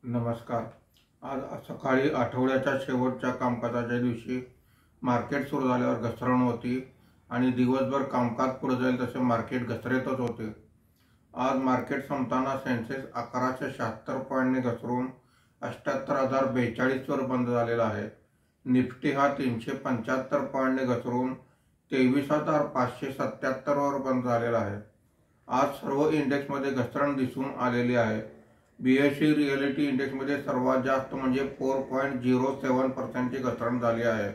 नमस्कार। आज सकाळी आठवड्याच्या शेवटच्या कामकाजाच्या दिवशी मार्केट सुरू झाल्यावर घसरण होती आणि दिवसभर कामकाज पुढे जाईल तसे मार्केट घसरतच होते। आज मार्केट संपताना सेन्सेक्स 1176 पॉईंटने घसरून 78,042 वर बंद झालेला आहे। निफ्टी हा 375 पॉईंटने घसरून 23,577 वर बंद झालेला आहे। आज सर्व इंडेक्समध्ये घसरण दिसून आलेली आहे। BSE रिअलिटी इंडेक्समध्ये सर्वात जास्त म्हणजे 4.07% ची घसरण झाली आहे।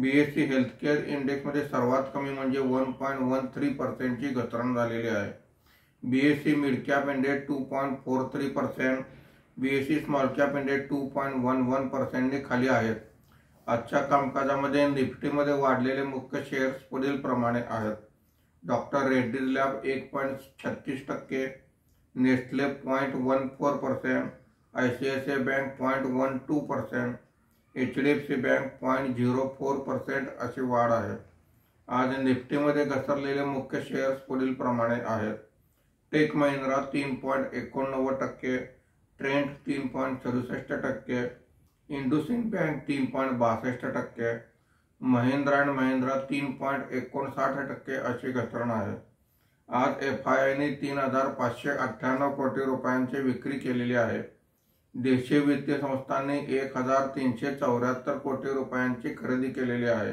BSE हेल्थकेअर इंडेक्समध्ये सर्वात कमी म्हणजे 1.13% ची घसरण झालेली आहे। BSE mid cap index 2.43%, BSE small cap index 2.11% ने खाली आहेत। आजच्या कामकाजामध्ये निफ्टीमध्ये वाढलेले मुख्य शेअर्स पुढील प्रमाणे आहेत। Doctor Reddy's lab 1.36%, Nestle 0.14%, ICICI bank 0.12%, HDFC bank 0.04% अशी वाढ आहे। आज निफ्टीमध्ये घसरलेले मुख्य शेअर्स पुढील प्रमाणे आहेत। Tech Mahindra 3.89%, Trent 3.67%, IndusInd Bank 3.62%, Mahindra and Mahindra 3.59% अशी घसरण आहे। आज FIIने 3,598 कोटी रुपयांची विक्री केलेली आहे। देशीय वित्तीय संस्थांनी 1,374 कोटी रुपयांची खरेदी केलेली आहे।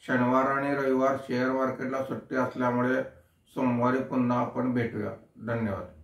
शनिवार आणि रविवार शेअर मार्केटला सुट्टी असल्यामुळे सोमवारी पुन्हा आपण भेटूया। धन्यवाद।